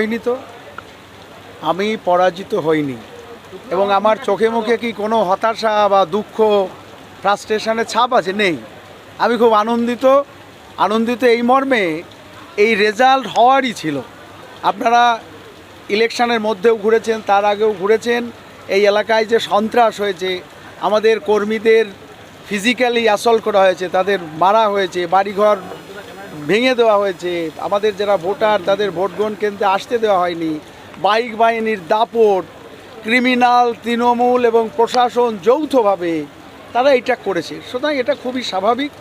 হয়নি তো, আমি পরাজিত হইনি এবং আমার চোখে মুখে কি কোনো হতাশা বা দুঃখ ফ্রাস্ট্রেশনের ছাপ আছে? নেই। আমি খুব আনন্দিত এই মর্মে, এই রেজাল্ট হওয়ারই ছিল। আপনারা ইলেকশনের মধ্যেও ঘুরেছেন, তার আগেও ঘুরেছেন। এই এলাকায় যে সন্ত্রাস হয়েছে, আমাদের কর্মীদের ফিজিক্যালি অ্যাসল্ট করা হয়েছে, তাদের মারা হয়েছে, বাড়িঘর ভেঙে দেওয়া হয়েছে, আমাদের যারা ভোটার তাদের ভোটগ্রহণ কেন্দ্রে আসতে দেওয়া হয়নি, বাইক বাহিনীর দাপট, ক্রিমিনাল, তৃণমূল এবং প্রশাসন যৌথভাবে তারা এটা করেছে। সুতরাং এটা খুবই স্বাভাবিক।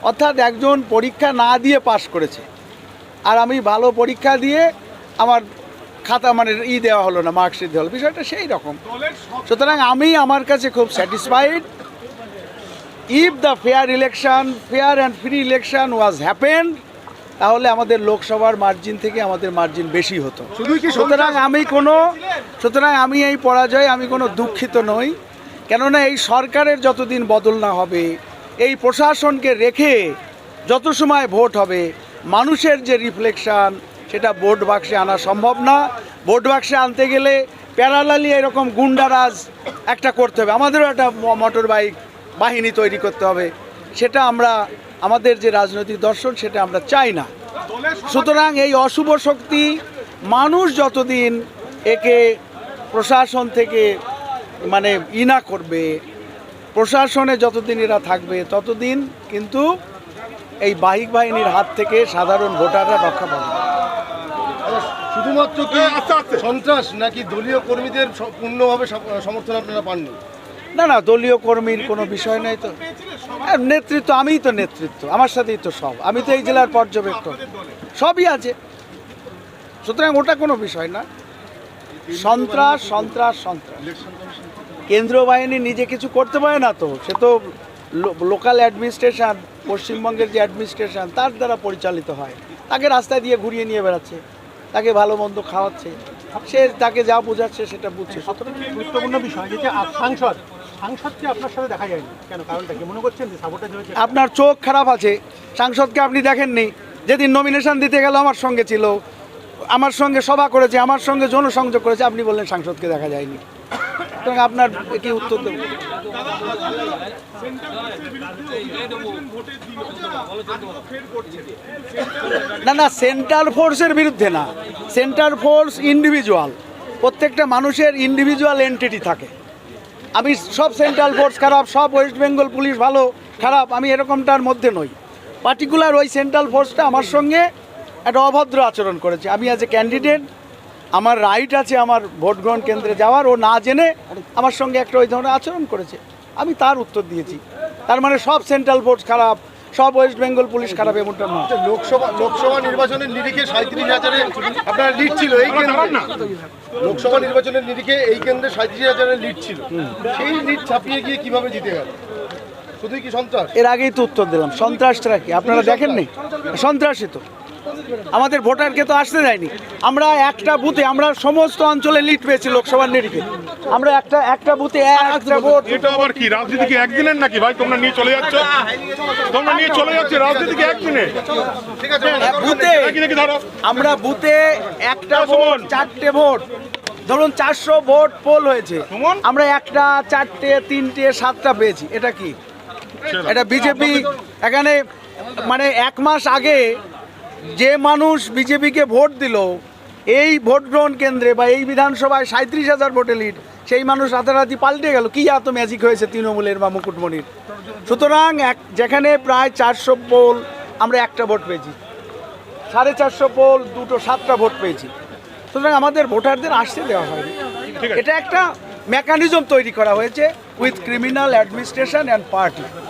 অর্থাৎ একজন পরীক্ষা না দিয়ে পাশ করেছে, আর আমি ভালো পরীক্ষা দিয়ে আমার খাতা দেওয়া হলো না, মার্কশিট দেওয়া হলো, বিষয়টা সেই রকম। সুতরাং আমার কাছে খুব satisfied. If the fair and free election was happened, তাহলে আমাদের লোকসভার মার্জিন থেকে আমাদের মার্জিন বেশি হতো। সুতরাং আমি এই পরাজয়ে আমি কোনো দুঃখিত নই, কেননা এই সরকারের যতদিন বদল না হবে, এই প্রশাসনকে রেখে যত সময় ভোট হবে, মানুষের যে রিফ্লেকশন সেটা ভোট বাক্সে আনা সম্ভব না। ভোট বাক্সে আনতে গেলে প্যারালালি এরকম গুন্ডারাজ একটা করতে হবে, আমাদেরও একটা মোটর বাইক বাহিনী তৈরি করতে হবে। সেটা আমাদের যে রাজনৈতিক দর্শন সেটা আমরা চাই না। সুতরাং এই অশুভ শক্তি মানুষ যতদিন একে প্রশাসন থেকে না করবে, প্রশাসনে যতদিন এরা থাকবে, ততদিন কিন্তু এই বাহিক বাহিনীর হাত থেকে সাধারণ ভোটাররা রক্ষা পাবে। শুধুমাত্র কি সন্ত্রাস নাকি দলীয় কর্মীদের পূর্ণভাবে সমর্থন আপনারা পাননি? না, দলীয় কর্মীর কোনো বিষয় নেই তো। নেতৃত্ব, আমিই তো নেতৃত্ব, আমার সাথেই তো সব। আমি তো এই জেলার পর্যবেক্ষক, সবই আছে। সুতরাং ওটা কোনো বিষয় না। সন্ত্রাস কেন্দ্রীয় বাহিনী নিজে কিছু করতে পারে না তো, সে তো লোকাল অ্যাডমিনিস্ট্রেশন, পশ্চিমবঙ্গের যে অ্যাডমিনিস্ট্রেশন তার দ্বারা পরিচালিত হয়। তাকে রাস্তায় দিয়ে ঘুরিয়ে নিয়ে বেড়াচ্ছে, তাকে ভালো মন্দ খাওয়াচ্ছে, সে তাকে যা বোঝাচ্ছে সেটা বুঝছে। গুরুত্বপূর্ণ বিষয় যে সাংসদকে আপনার সাথে দেখা যায়নি কেন? কারণটা কি মনে করছেন যে সাবোটাজ হয়েছে? আপনার চোখ খারাপ আছে। সাংসদকে আপনি দেখেননি? যেদিন নমিনেশন দিতে গেল আমার সঙ্গে ছিল, আমার সঙ্গে সভা করেছে, আমার সঙ্গে জনসংযোগ করেছে, আপনি বললেন সাংসদকে দেখা যায়নি। সুতরাং আপনার কি উত্তর দেব? না, সেন্ট্রাল ফোর্সের বিরুদ্ধে না। সেন্ট্রাল ফোর্স ইন্ডিভিজুয়াল, প্রত্যেকটা মানুষের ইন্ডিভিজুয়াল এন্টিটি থাকে। আমি সব সেন্ট্রাল ফোর্স খারাপ, সব ওয়েস্ট বেঙ্গল পুলিশ ভালো খারাপ, আমি এরকমটার মধ্যে নই। পার্টিকুলার ওই সেন্ট্রাল ফোর্সটা আমার সঙ্গে একটা অভদ্র আচরণ করেছে। আমি অ্যাজ এ ক্যান্ডিডেট, আমার রাইট আছে আমার ভোট গ্রহণ কেন্দ্রে যাওয়ার, ও না জেনে আমার সঙ্গে একটা ওই ধরনের আচরণ করেছে, আমি তার উত্তর দিয়েছি। তার মানে সব সেন্ট্রাল ফোর্স খারাপ, সব ওয়েস্ট বেঙ্গল পুলিশ খারাপ এমনটা নয়। লোকসভা নির্বাচনের নিরিখে 37,000 আপনার লিড ছিল এই কেন্দ্রে। লোকসভা নির্বাচনের নিরিখে এই কেন্দ্রে 37,000 লিড ছিল, সেই লিড ছাপিয়ে গিয়ে কিভাবে জিতে গেল? শুধুই কি সন্ত্রাস? এর আগেই তো উত্তর দিলাম, সন্ত্রাসটা কি আপনারা দেখেননি? সন্ত্রাসী তো আমাদের ভোটারকে তো আসতে দেয়নি। আমরা একটা বুথে, আমরা সমস্ত অঞ্চলে লিড পেয়েছি লোকসভার নিরিখে। আমরা একটা বুথে একটা ভোট। এটা আবার কি রাজনীতি কি একদিনের নাকি ভাই? তোমরা নিয়ে চলে যাচ্ছ, রাজনীতি কি একদিনে? ঠিক আছে, বুথে আমরা বুথে একটা ভোট, 4টে ভোট, ধরুন 400 ভোট পোল হয়েছে, আমরা 1টা, 4টে, 3টে, 7টা পেয়েছি। এটা কি? এটা বিজেপি এখানে 1 মাস আগে যে মানুষ বিজেপিকে ভোট দিল এই ভোট গ্রহণ কেন্দ্রে বা এই বিধানসভায় 37,000 ভোটে লিড, সেই মানুষ রাতারাতি পাল্টে গেল। কি এত ম্যাজিক হয়েছে তৃণমূলের বা মুকুটমণির? সুতরাং যেখানে প্রায় 400 পোল আমরা 1টা ভোট পেয়েছি, 450 পোল 7টা ভোট পেয়েছি। সুতরাং আমাদের ভোটারদের আসতে দেওয়া হয়নি। এটা একটা মেকানিজম তৈরি করা হয়েছে with criminal administration and party.